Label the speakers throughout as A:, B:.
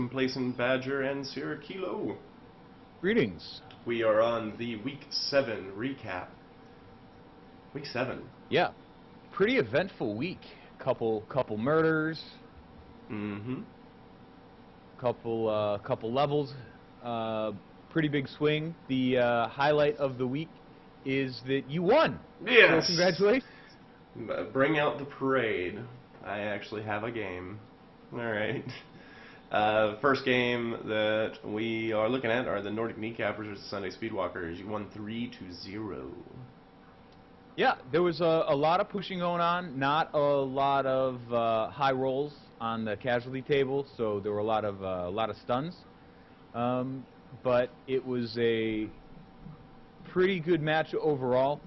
A: Complacent Badger and Sierra Kilo.
B: Greetings.
A: We are on the Week 7 recap. Week 7.
B: Yeah, pretty eventful week. Couple murders.
A: Mm-hmm.
B: Couple levels. Pretty big swing. The highlight of the week is that you won.
A: Yes.
B: So congratulations.
A: Bring out the parade. I actually have a game. All right. First game that we are looking at are the Nordic Kneecappers versus Sunday Speedwalkers. You won 3-0.
B: Yeah, there was a lot of pushing going on. Not a lot of high rolls on the casualty table, so there were a lot of stuns. But it was a pretty good match overall.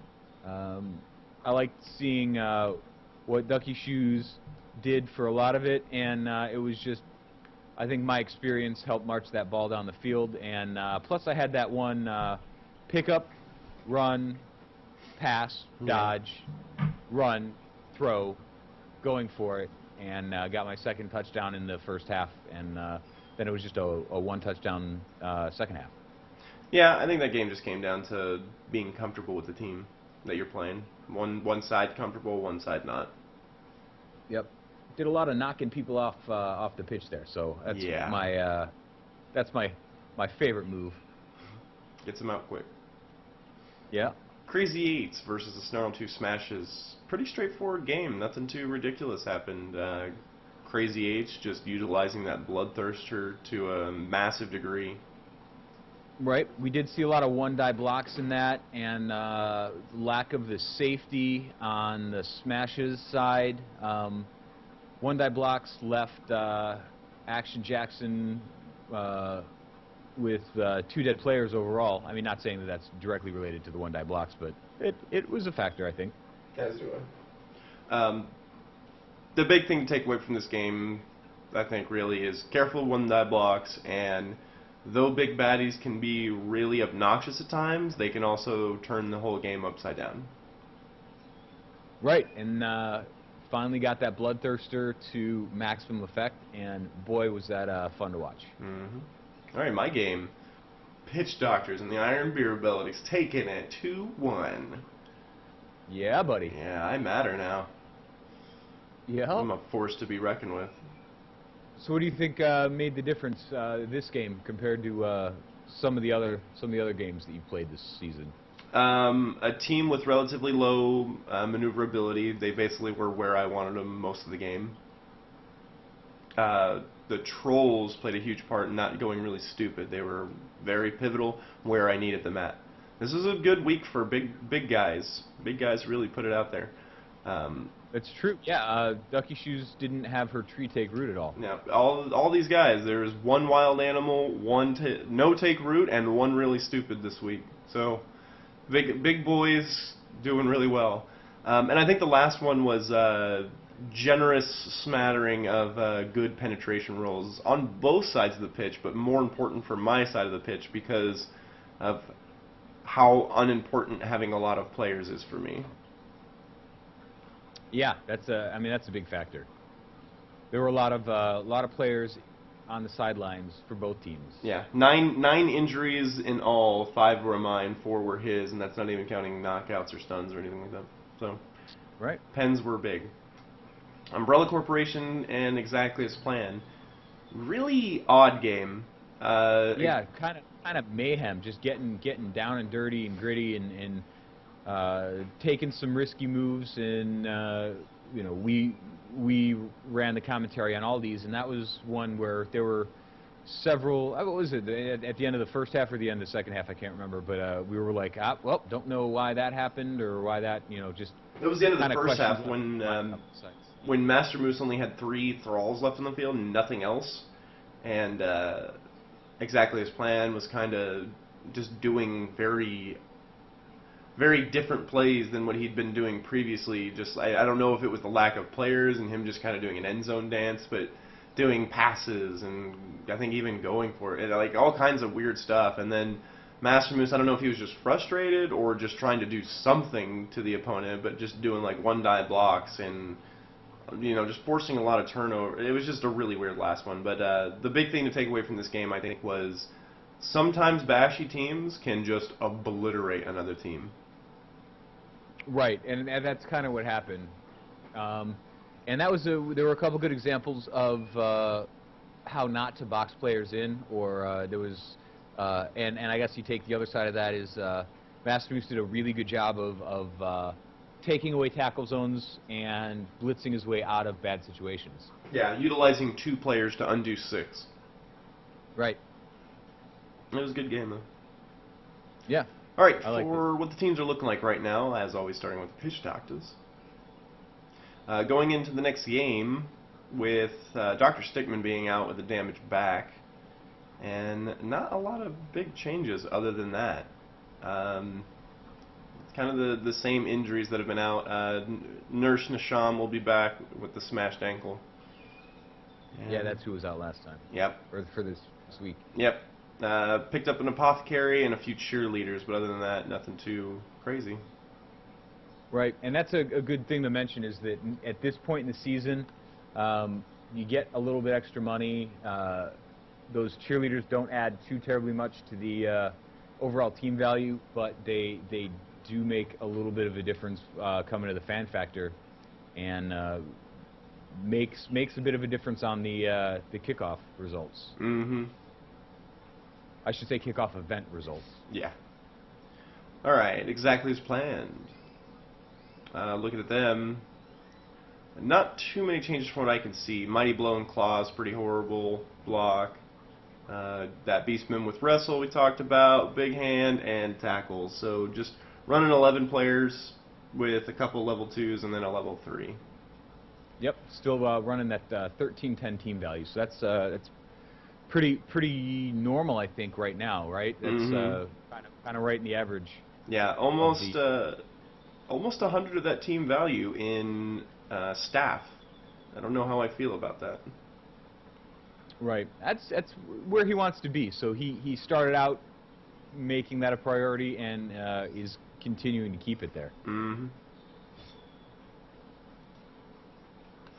B: I liked seeing what Ducky Shoes did for a lot of it, and it was just, I think my experience helped march that ball down the field, and plus I had that one pickup, run, pass, dodge, run, throw, going for it, and got my second touchdown in the first half, and then it was just a one touchdown second half.
A: Yeah, I think that game just came down to being comfortable with the team that you're playing. One side comfortable, one side not.
B: Yep. Did a lot of knocking people off the pitch there, so that's my favorite move.
A: Gets them out quick.
B: Yeah.
A: Crazy Eights versus the Snarl 2 Smashes. Pretty straightforward game. Nothing too ridiculous happened. Crazy Eights just utilizing that Bloodthirster to a massive degree.
B: Right. We did see a lot of one-die blocks in that, and lack of the safety on the Smashes side. One-die blocks left Action Jackson with 2 dead players overall. I mean, not saying that that's directly related to the one-die blocks, but it was a factor, I think.
A: As do I. The big thing to take away from this game, I think, really is careful one-die blocks, and though big baddies can be really obnoxious at times, they can also turn the whole game upside down.
B: Right, and finally got that Bloodthirster to maximum effect, and boy, was that fun to watch.
A: Mm-hmm. All right, my game. Pitch Doctors and the Iron Beer Abilities taking it 2-1.
B: Yeah, buddy.
A: Yeah, I matter now.
B: Yeah.
A: I'm a force to be reckoned with.
B: So what do you think made the difference this game compared to some of the other games that you've played this season?
A: A team with relatively low maneuverability. They basically were where I wanted them most of the game. The Trolls played a huge part in not going really stupid. They were very pivotal where I needed them at. This was a good week for big guys. Big guys really put it out there.
B: That's true. Yeah, Ducky Shoes didn't have her tree take root at all.
A: Yeah, all these guys. There was one wild animal, one no take root, and one really stupid this week. So big boys doing really well. And I think the last one was generous smattering of good penetration rolls on both sides of the pitch, but more important for my side of the pitch because of how unimportant having a lot of players is for me.
B: Yeah, that's a big factor. There were a lot of players on the sidelines for both teams.
A: Yeah, nine injuries in all. 5 were mine, 4 were his, and that's not even counting knockouts or stuns or anything like that. So,
B: right,
A: pens were big. Umbrella Corporation and Exactly as Planned. Really odd game.
B: Yeah, kind of mayhem, just getting down and dirty and gritty and taking some risky moves, and you know, we ran the commentary on all these, and that was one where there were several. What was it, at the end of the first half or the end of the second half? I can't remember, but we were like, well, don't know why that happened or why that, you know, just.
A: It was the end of the first half when Master Moose only had 3 thralls left on the field and nothing else, and Exactly as Planned was kind of just doing very different plays than what he'd been doing previously. Just I don't know if it was the lack of players and him just kind of doing an end zone dance, but doing passes and I think even going for it, like all kinds of weird stuff. And then Master Moose, I don't know if he was just frustrated or just trying to do something to the opponent, but just doing like one-die blocks, and just forcing a lot of turnover. It was just a really weird last one. But the big thing to take away from this game, I think, was sometimes bashy teams can just obliterate another team.
B: Right, and that's kind of what happened. And that was there were a couple good examples of how not to box players in, or there was, and I guess you take the other side of that is Master Moose did a really good job of taking away tackle zones and blitzing his way out of bad situations.
A: Yeah, utilizing 2 players to undo 6.
B: Right.
A: It was a good game, though.
B: Yeah.
A: All right,
B: like
A: for what the teams are looking like right now, as always, starting with the pitch doctors. Going into the next game with Dr. Stickman being out with a damaged back, and not a lot of big changes other than that. It's kind of the same injuries that have been out. Nurse Nisham will be back with the smashed ankle. And
B: yeah, that's who was out last time.
A: Yep.
B: Or for this week.
A: Yep. Picked up an apothecary and a few cheerleaders, but other than that, nothing too crazy.
B: Right, and that's a good thing to mention is that at this point in the season, you get a little bit extra money. Those cheerleaders don't add too terribly much to the overall team value, but they do make a little bit of a difference coming to the fan factor, and makes a bit of a difference on the kickoff results.
A: Mm-hmm.
B: I should say kickoff event results.
A: Yeah. All right, exactly as planned. Looking at them, not too many changes from what I can see. Mighty Blow and Claws, pretty horrible block. That Beastman with Wrestle we talked about, Big Hand, and Tackles. So just running 11 players with a couple level 2s and then a level 3.
B: Yep, still running that 13-10 team value. So that's pretty normal, I think, right now, right? That's kind of right in the average.
A: Yeah, almost 100 of that team value in staff. I don't know how I feel about that.
B: Right, that's where he wants to be. So he started out making that a priority and is continuing to keep it there.
A: Mm-hmm.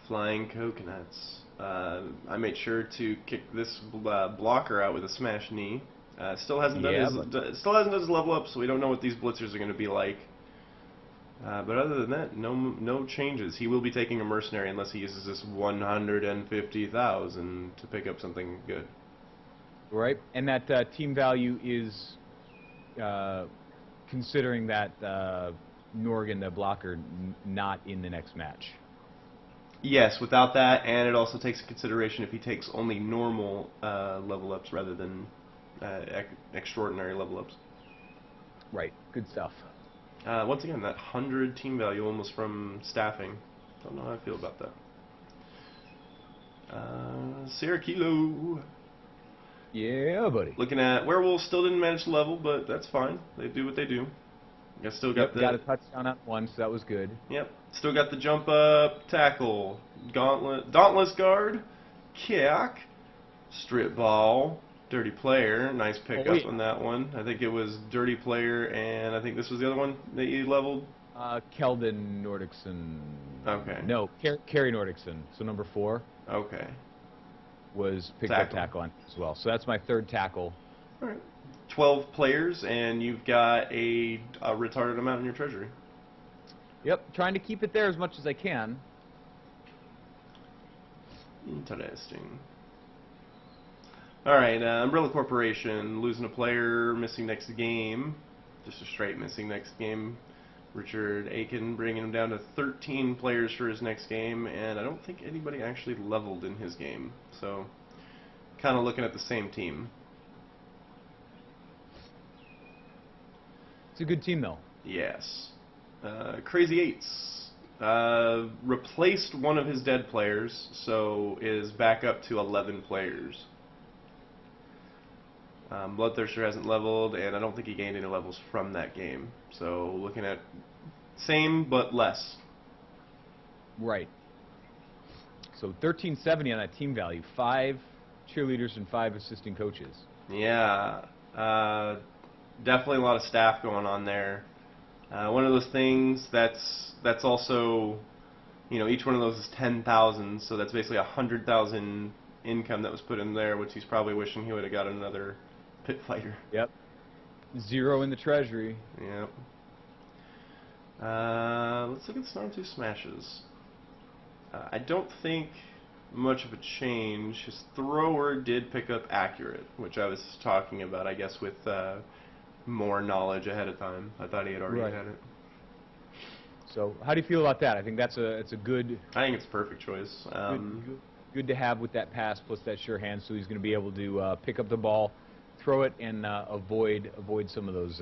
A: Flying Coconuts. I made sure to kick this blocker out with a smash knee. Still hasn't done his level up, so we don't know what these blitzers are going to be like. But other than that, no changes. He will be taking a mercenary unless he uses this 150,000 to pick up something good.
B: Right, and that team value is considering that Norgan, the blocker, not in the next match.
A: Yes, without that, and it also takes into consideration if he takes only normal level ups rather than extraordinary level ups.
B: Right, good stuff.
A: Once again, that 100 team value almost from staffing. Don't know how I feel about that. Sierra Kilo.
B: Yeah, buddy.
A: Looking at Werewolves, still didn't manage to level, but that's fine. They do what they do. I still got
B: got a touchdown on one, so that was good.
A: Yep. Still got the jump up, tackle, dauntless guard, kick, strip ball, dirty player. Nice pickup on that one. I think it was dirty player, and I think this was the other one that you leveled.
B: Keldon Nordiksen.
A: Okay.
B: No, Kerry Nordiksen. So number 4.
A: Okay.
B: Was picked up tackle on as well. So that's my 3rd tackle.
A: All right. 12 players, and you've got a retarded amount in your treasury.
B: Yep, trying to keep it there as much as I can.
A: Interesting. All right, Umbrella Corporation losing a player, missing next game. Just a straight missing next game. Richard Aiken bringing him down to 13 players for his next game, and I don't think anybody actually leveled in his game. So, kind of looking at the same team.
B: It's a good team, though.
A: Yes. Crazy Eights replaced one of his dead players, so is back up to 11 players. Bloodthirster hasn't leveled, and I don't think he gained any levels from that game. So looking at same but less.
B: Right. So 1370 on that team value. 5 cheerleaders and 5 assisting coaches.
A: Yeah. Definitely a lot of staff going on there. One of those things that's also You know, each one of those is 10,000, so that's basically 100,000 income that was put in there, which he's probably wishing he would have got another pit fighter.
B: Yep. 0 in the treasury.
A: Yep. Let's look at Star 2 smashes. I don't think much of a change. His thrower did pick up accurate, which I was talking about, I guess, with more knowledge ahead of time. I thought he had already had it.
B: So, how do you feel about that? I think it's a good.
A: I think it's a perfect choice.
B: Good to have with that pass plus that sure hand, so he's going to be able to pick up the ball, throw it, and avoid some of those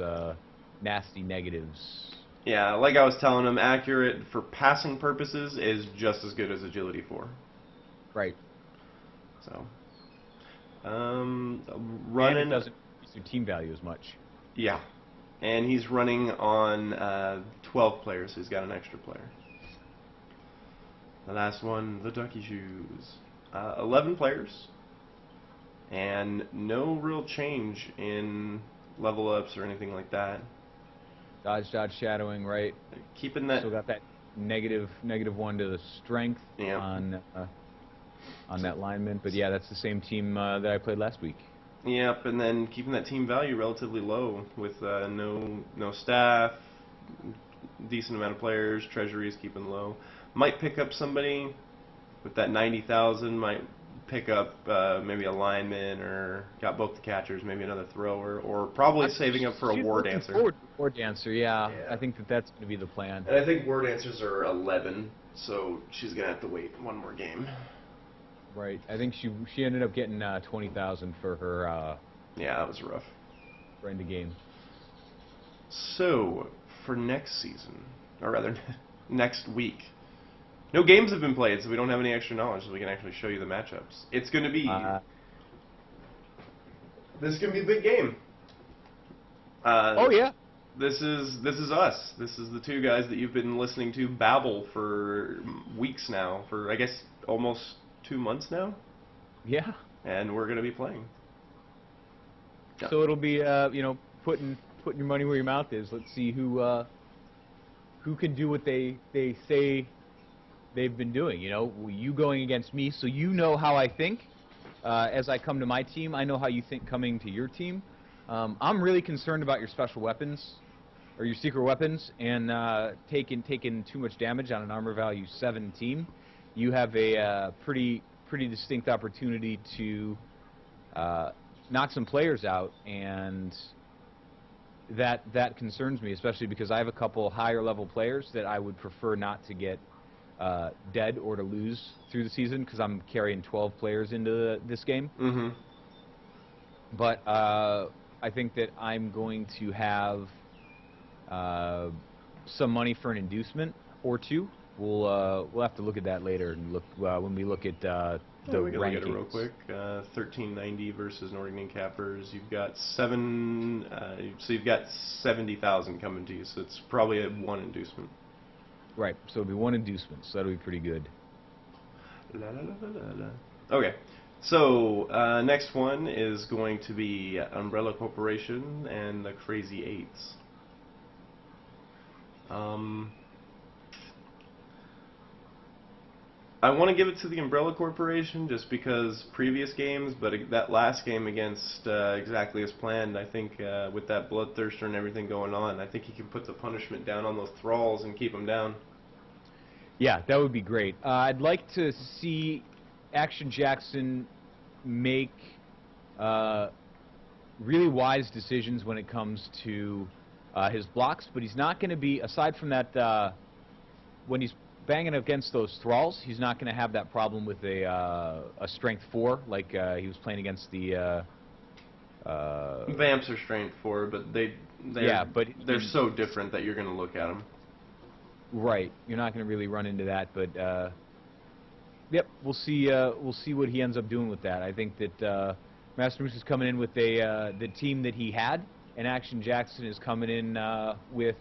B: nasty negatives.
A: Yeah, like I was telling him, accurate for passing purposes is just as good as agility 4.
B: Right.
A: So,
B: And
A: running
B: it doesn't increase your team value as much.
A: Yeah, and he's running on 12 players, so he's got an extra player. The last one, the Ducky Shoes. 11 players, and no real change in level ups or anything like that.
B: Dodge, shadowing, right?
A: Keeping that.
B: Still got that -1 to the strength on that lineman, but yeah, that's the same team that I played last week.
A: Yep, and then keeping that team value relatively low with no staff, decent amount of players, treasuries keeping low. Might pick up somebody with that 90,000. Might pick up maybe a lineman, or got both the catchers, maybe another thrower, or probably saving up for a war dancer.
B: War dancer, yeah. I think that's going to be the plan.
A: And I think war dancers are 11, so she's gonna have to wait one more game.
B: Right. I think she ended up getting 20,000 for her.
A: Yeah, that was rough.
B: For end of game.
A: So for next season, or rather next week, no games have been played, so we don't have any extra knowledge, so we can actually show you the matchups. It's going to be this is going to be a big game.
B: Oh yeah.
A: This is us. This is the two guys that you've been listening to babble for weeks now, for I guess almost 2 months now.
B: Yeah.
A: And we're going to be playing.
B: So it'll be putting your money where your mouth is. Let's see who can do what they say they've been doing. You know, you going against me, so you know how I think. As I come to my team, I know how you think coming to your team. I'm really concerned about your special weapons, or your secret weapons, and taking too much damage on an armor value 7 team. You have a pretty distinct opportunity to knock some players out, and that concerns me, especially because I have a couple higher level players that I would prefer not to get dead or to lose through the season, because I'm carrying 12 players into this game.
A: Mm-hmm.
B: But I think that I'm going to have some money for an inducement or 2. We'll have to look at that later and look when we look at the
A: we can
B: rankings.
A: look at it real quick. 1390 versus Nordic Cappers. You've got 7. So you've got 70,000 coming to you. So it's probably a 1 inducement.
B: Right. So it'll be 1 inducement. So that'll be pretty good.
A: La, la, la, la, la. Okay. So next one is going to be Umbrella Corporation and the Crazy Eights. I want to give it to the Umbrella Corporation just because previous games, but that last game against exactly as planned, I think with that Bloodthirster and everything going on, I think he can put the punishment down on those thralls and keep them down.
B: Yeah, that would be great. I'd like to see Action Jackson make really wise decisions when it comes to his blocks, but he's not going to be, aside from that, when he's banging against those thralls, he's not going to have that problem with a strength 4 like he was playing against the
A: Vamps are strength 4, but they're so different that you're going to look at them.
B: Right, you're not going to really run into that, but yep, we'll see what he ends up doing with that. I think that Master Moose is coming in with the team that he had, and Action Jackson is coming in with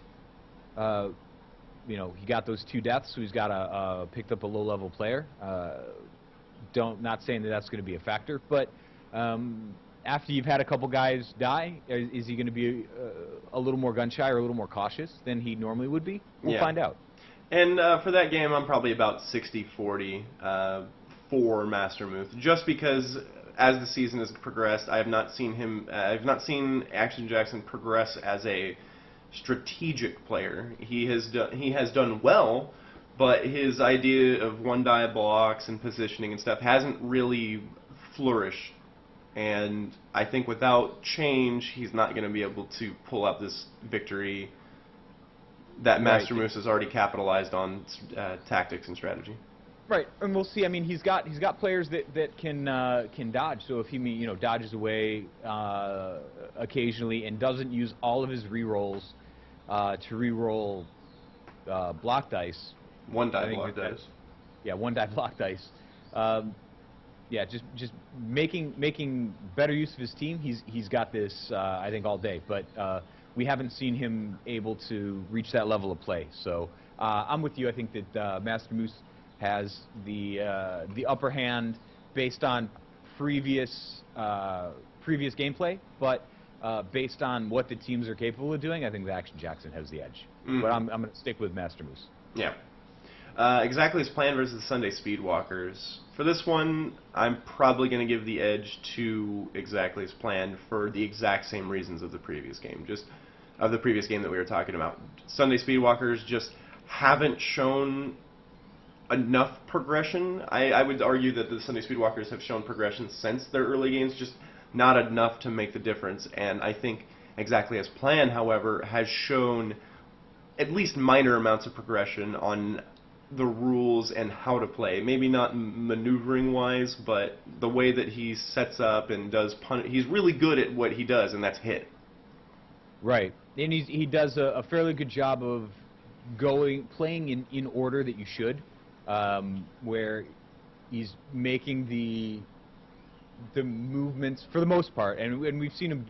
B: he got those 2 deaths, so he's got picked up a low-level player. Not saying that that's going to be a factor, but after you've had a couple guys die, is he going to be a little more gun-shy or a little more cautious than he normally would be? We'll find out.
A: And for that game, I'm probably about 60-40 for Mastermuth, just because as the season has progressed, I have not seen him. I've not seen Action Jackson progress as a strategic player. He has done well, but his idea of one-die blocks and positioning and stuff hasn't really flourished. And I think without change, he's not going to be able to pull out this victory that Master Moose has already capitalized on tactics and strategy.
B: Right, and we'll see. I mean, he's got players that can dodge. So if he dodges away occasionally and doesn't use all of his rerolls to reroll block dice.
A: One die block dice.
B: Yeah, one die block dice. Yeah, just making better use of his team. He's got this I think all day, but we haven't seen him able to reach that level of play. So I'm with you. I think that Master Moose has the upper hand based on previous gameplay, but based on what the teams are capable of doing, I think that Action Jackson has the edge. Mm-hmm. But I'm going to stick with Master Moose.
A: Yeah. Exactly as planned versus the Sunday Speedwalkers. For this one, I'm probably going to give the edge to Exactly as Planned for the exact same reasons of the previous game. Just of the previous game that we were talking about. Sunday Speedwalkers just haven't shown enough progression. I would argue that the Sunday Speedwalkers have shown progression since their early games, just not enough to make the difference. And I think Exactly as Planned, however, has shown at least minor amounts of progression on the rules and how to play. Maybe not maneuvering-wise, but the way that he sets up and does he's really good at what he does, and that's hit.
B: Right, and he does a fairly good job of playing in order that you should, where he's making the movements for the most part, and we've seen him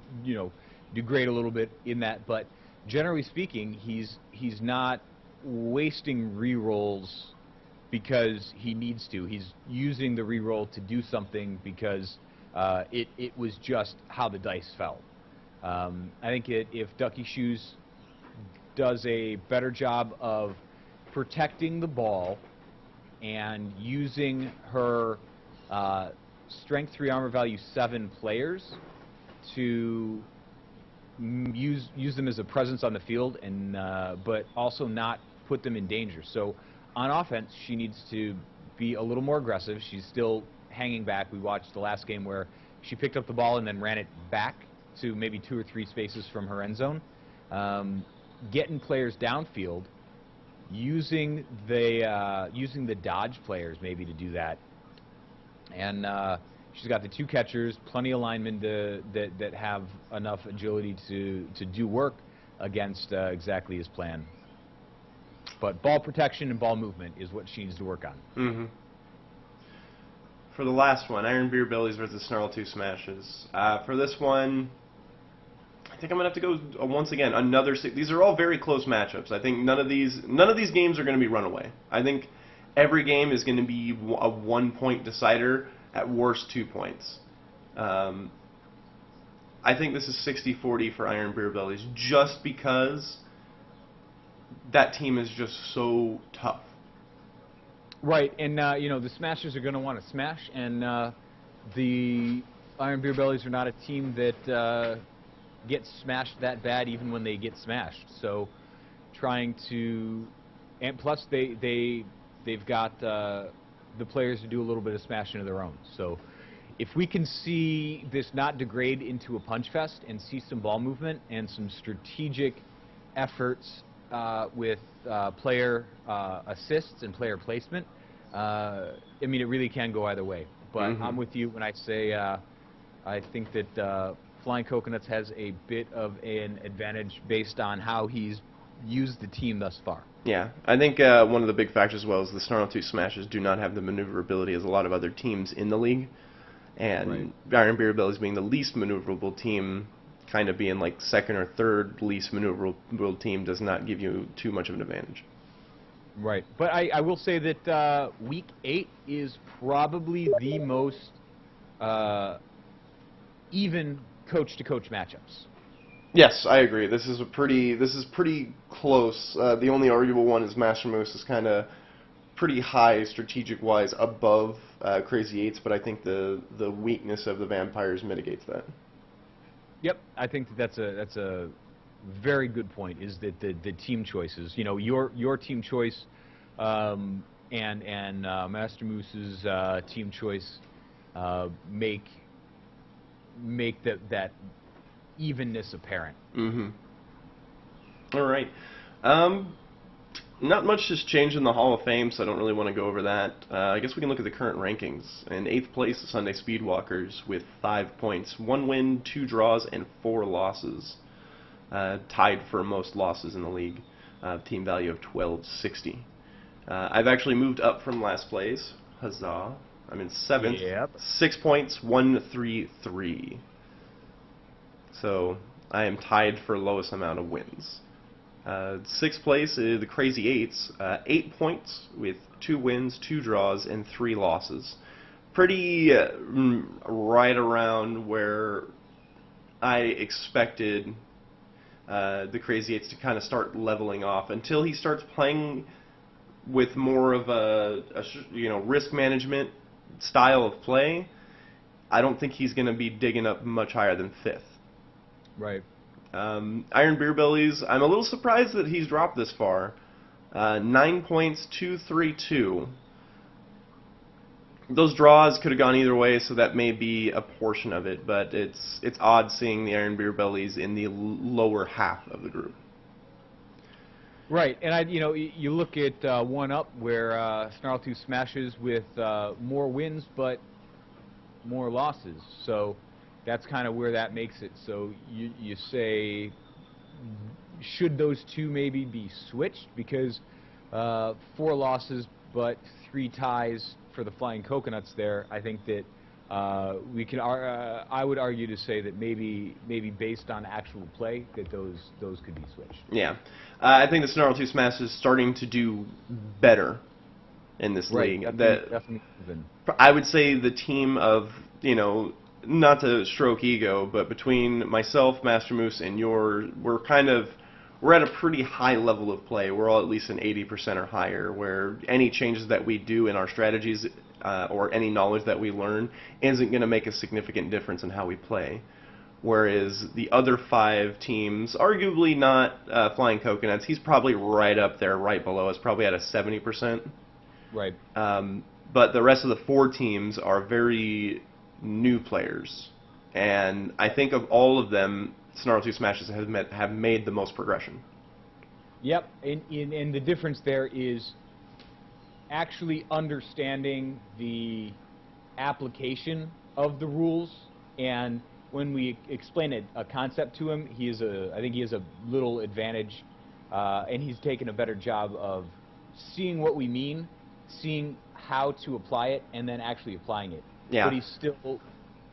B: degrade a little bit in that, but generally speaking, he's not wasting rerolls because he needs to. He's using the reroll to do something because it was just how the dice fell. I think if Ducky Shoes does a better job of protecting the ball and using her Strength 3 Armor Value 7 players to use them as a presence on the field, and but also not put them in danger. So on offense, she needs to be a little more aggressive. She's still hanging back. We watched the last game where she picked up the ball and then ran it back to maybe 2 or 3 spaces from her end zone. Getting players downfield, using the dodge players maybe to do that. And she's got the 2 catchers, plenty of linemen that have enough agility to do work against Exactly as Planned. But ball protection and ball movement is what she needs to work on.
A: Mm-hmm. For the last one, Iron Beer Bellies versus Snarl 2 Smashes. For this one, I think I'm gonna have to go once again. These are all very close matchups. I think none of these games are going to be runaway. I think every game is going to be a 1-point decider, at worst 2 points. I think this is 60-40 for Iron Beer Bellies, just because that team is just so tough.
B: Right, and the Smashers are going to want to smash, and the Iron Beer Bellies are not a team that gets smashed that bad even when they get smashed. So trying to, and plus they've got the players to do a little bit of smashing of their own. So if we can see this not degrade into a punch fest and see some ball movement and some strategic efforts with player assists and player placement, I mean, it really can go either way. But I'm with you when I say I think that Flying Coconuts has a bit of an advantage based on how he's used the team thus far.
A: Yeah, I think one of the big factors as well is the Snarl 2 Smashes do not have the maneuverability as a lot of other teams in the league. And Iron Beer Bellies being the least maneuverable team, kind of being like second or third least maneuverable team, does not give you too much of an advantage.
B: Right, but I will say that Week 8 is probably the most even coach-to-coach matchups.
A: Yes, I agree. This is pretty close. The only arguable one is Master Moose is kind of pretty high strategic-wise above Crazy Eights, but I think the weakness of the vampires mitigates that.
B: Yep, I think that's a very good point. Is that the team choices? You know, your team choice, and Master Moose's team choice make that evenness apparent.
A: Mm-hmm. All right. Not much has changed in the Hall of Fame, so I don't really want to go over that. I guess we can look at the current rankings. In 8th place, the Sunday Speedwalkers with 5 points. 1 win, 2 draws, and 4 losses. Tied for most losses in the league. Team value of 1260. I've actually moved up from last place. Huzzah. I'm in 7th.
B: Yep.
A: 6 points, 133. So I am tied for lowest amount of wins. 6th place is the Crazy Eights, 8 points with 2 wins, 2 draws, and 3 losses. Pretty right around where I expected the Crazy Eights to kind of start leveling off until he starts playing with more of a risk management style of play. I don't think he's going to be digging up much higher than 5th.
B: Right.
A: Iron Beer Bellies, I'm a little surprised that he's dropped this far. 9 points, 232. Those draws could have gone either way, so that may be a portion of it, but it's odd seeing the Iron Beer Bellies in the lower half of the group.
B: Right, and you look at 1 Up where Snarl2 smashes with more wins but more losses. So that's kind of where that makes it. So you say, should those two maybe be switched? Because 4 losses but 3 ties for the Flying Coconuts there. I think that we can. I would argue to say that maybe based on actual play, that those could be switched.
A: Yeah, I think the Snarl 2 Smash is starting to do better in this league.
B: Definitely.
A: I would say the team of, not to stroke ego, but between myself, Master Moose, and we're at a pretty high level of play. We're all at least an 80% or higher, where any changes that we do in our strategies or any knowledge that we learn isn't going to make a significant difference in how we play. Whereas the other 5 teams, arguably not Flying Coconuts, he's probably right up there, right below us, probably at a 70%.
B: Right.
A: But the rest of the 4 teams are very new players, and I think of all of them, Snarl 2 Smashes have made the most progression.
B: Yep, and the difference there is actually understanding the application of the rules, and when we explain a concept to him, I think he has a little advantage, and he's taken a better job of seeing what we mean, seeing how to apply it, and then actually applying it.
A: Yeah.
B: But he's still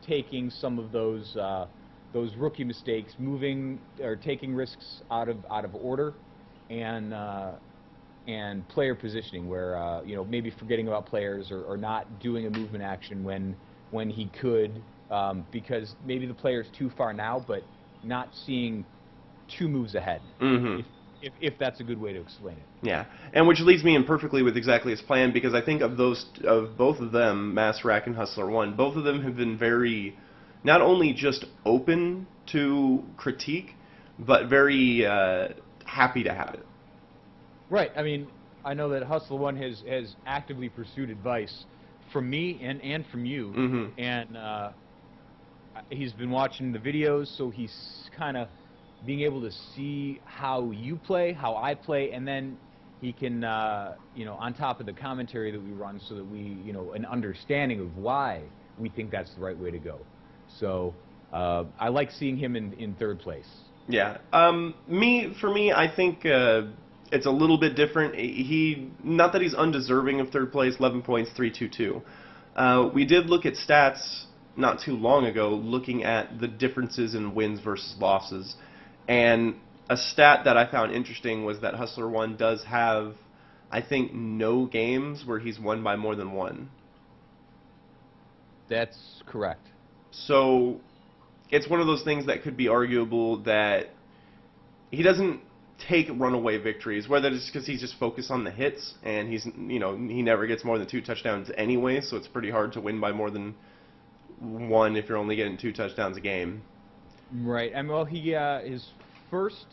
B: taking some of those rookie mistakes, moving or taking risks out of order, and player positioning, where maybe forgetting about players or not doing a movement action when he could, because maybe the player's too far now, but not seeing 2 moves ahead.
A: Mm-hmm.
B: If that's a good way to explain it.
A: Yeah, and which leads me in perfectly with exactly his plan, because I think of both of them, Mass Rack and Hustler 1, both of them have been very, not only just open to critique, but very happy to have it.
B: Right. I mean, I know that Hustler 1 has actively pursued advice from me and from you,
A: mm-hmm.
B: and he's been watching the videos, so he's kind of being able to see how you play, how I play, and then he can, on top of the commentary that we run, so that we, an understanding of why we think that's the right way to go. So I like seeing him in 3rd place.
A: Yeah. For me, I think it's a little bit different. Not that he's undeserving of 3rd place, 11 points, 322. We did look at stats not too long ago, looking at the differences in wins versus losses. And a stat that I found interesting was that Hustler 1 does have, I think, no games where he's won by more than 1.
B: That's correct.
A: So it's one of those things that could be arguable that he doesn't take runaway victories, whether it's because he's just focused on the hits and he's, you know, he never gets more than 2 touchdowns anyway, so it's pretty hard to win by more than 1 if you're only getting 2 touchdowns a game.
B: Right, and well, his first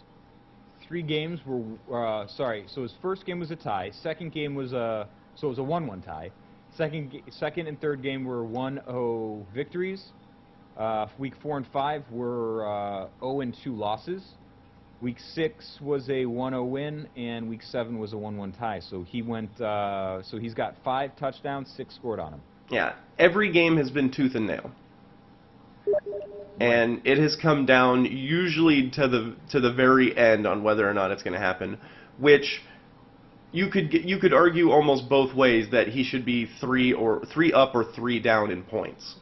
B: 3 games were, so his first game was a tie, second game was so it was a 1-1 tie. Second and third game were 1-0 victories. Week 4 and 5 were 0-2 losses. Week 6 was a 1-0 win, and Week 7 was a 1-1 tie. So he went. So he's got 5 touchdowns, 6 scored on him.
A: Yeah, every game has been tooth and nail, and it has come down usually to the very end on whether or not it's going to happen, which you could argue almost both ways that he should be 3 up or 3 down in points.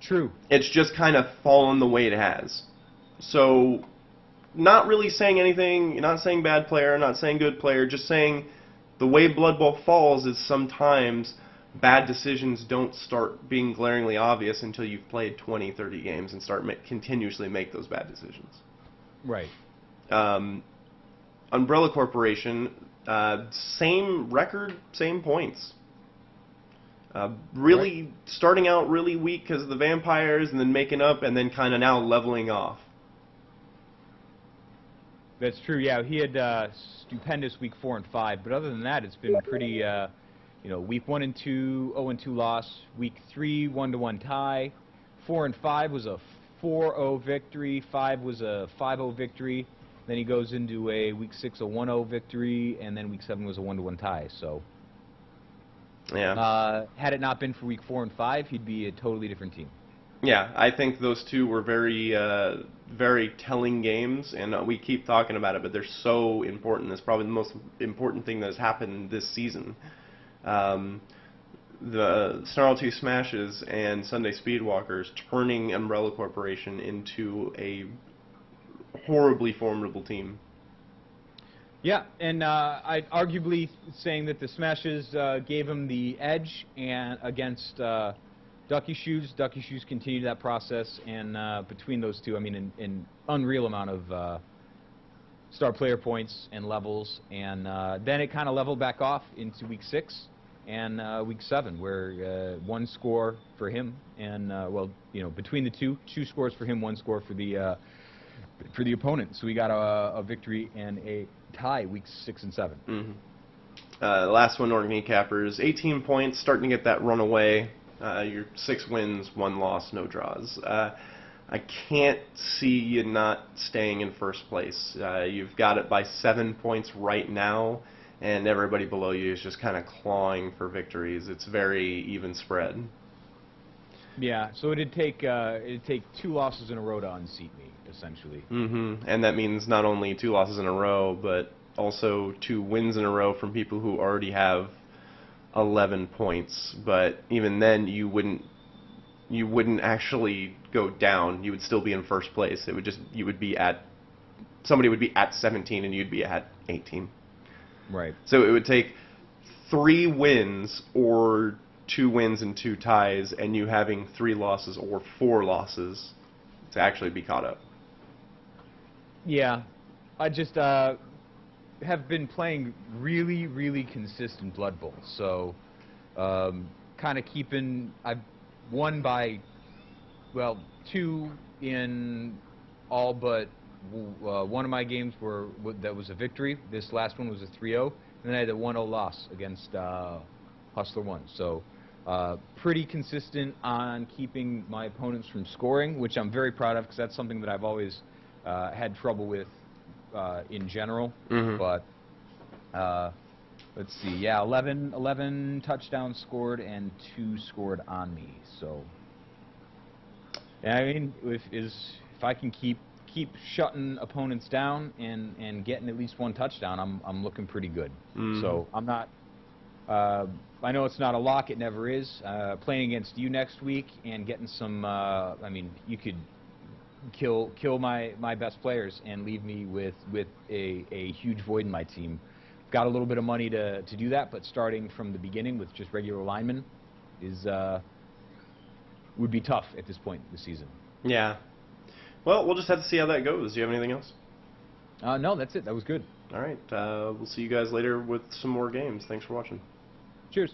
B: True.
A: It's just kind of fallen the way it has. So, not really saying anything, not saying bad player, not saying good player, just saying the way Blood Bowl falls is sometimes bad decisions don't start being glaringly obvious until you've played 20, 30 games and start continuously make those bad decisions.
B: Right.
A: Umbrella Corporation, same record, same points. Really
B: right.
A: Starting out really weak because of the vampires and then making up and then kind of now leveling off.
B: That's true. Yeah, he had stupendous Week 4 and 5, but other than that, it's been pretty. Week 1 and 2, 0-2 loss. Week 3, 1-1 tie. 4 and 5 was a 4-0 victory. 5 was a 5-0 victory. Then he goes into a Week 6 a 1-0 victory, and then Week 7 was a 1-1 tie. So,
A: yeah.
B: Had it not been for Week 4 and 5, he'd be a totally different team.
A: Yeah, I think those two were very, very telling games, and we keep talking about it, but they're so important. It's probably the most important thing that has happened this season. The Snarl 2 Smashes and Sunday Speedwalkers turning Umbrella Corporation into a horribly formidable team.
B: Yeah, and I'd arguably saying that the Smashes gave him the edge and against Ducky Shoes. Ducky Shoes continued that process, and between those two, I mean, an unreal amount of star player points and levels, and then it kind of leveled back off into Week 6 and Week 7, where 1 score for him, and between the two scores for him, 1 score for the opponent. So we got a victory and a tie Weeks 6 and 7.
A: Mm-hmm. Last one, Oregon Kneecappers, 18 points, starting to get that run away. Your 6 wins, 1 loss, no draws. I can't see you not staying in first place. You've got it by 7 points right now, and everybody below you is just kind of clawing for victories. It's very even spread.
B: Yeah, so it'd take 2 losses in a row to unseat me, essentially.
A: Mm-hmm. And that means not only 2 losses in a row, but also 2 wins in a row from people who already have 11 points. But even then, you wouldn't actually go down. You would still be in first place. Somebody would be at 17 and you'd be at 18.
B: Right.
A: So it would take 3 wins or 2 wins and 2 ties, and you having 3 losses or 4 losses to actually be caught up.
B: Yeah, I just have been playing really, really consistent Blood Bowl. So kind of keeping. I've won by 2 in all but one of my games that was a victory. This last one was a 3-0, and then I had a 1-0 loss against Hustler 1. So pretty consistent on keeping my opponents from scoring, which I'm very proud of because that's something that I've always had trouble with in general.
A: Mm-hmm.
B: But let's see, yeah, 11 touchdowns scored and 2 scored on me. So yeah, I mean, if I can keep shutting opponents down and getting at least 1 touchdown, I'm looking pretty good.
A: Mm-hmm.
B: So I'm not. I know it's not a lock; it never is. Playing against you next week and getting some. I mean, you could kill my best players and leave me with a huge void in my team. Got a little bit of money to do that, but starting from the beginning with just regular linemen is would be tough at this point in the season.
A: Yeah. Well, we'll just have to see how that goes. Do you have anything else?
B: No, that's it. That was good.
A: All right. We'll see you guys later with some more games. Thanks for watching.
B: Cheers.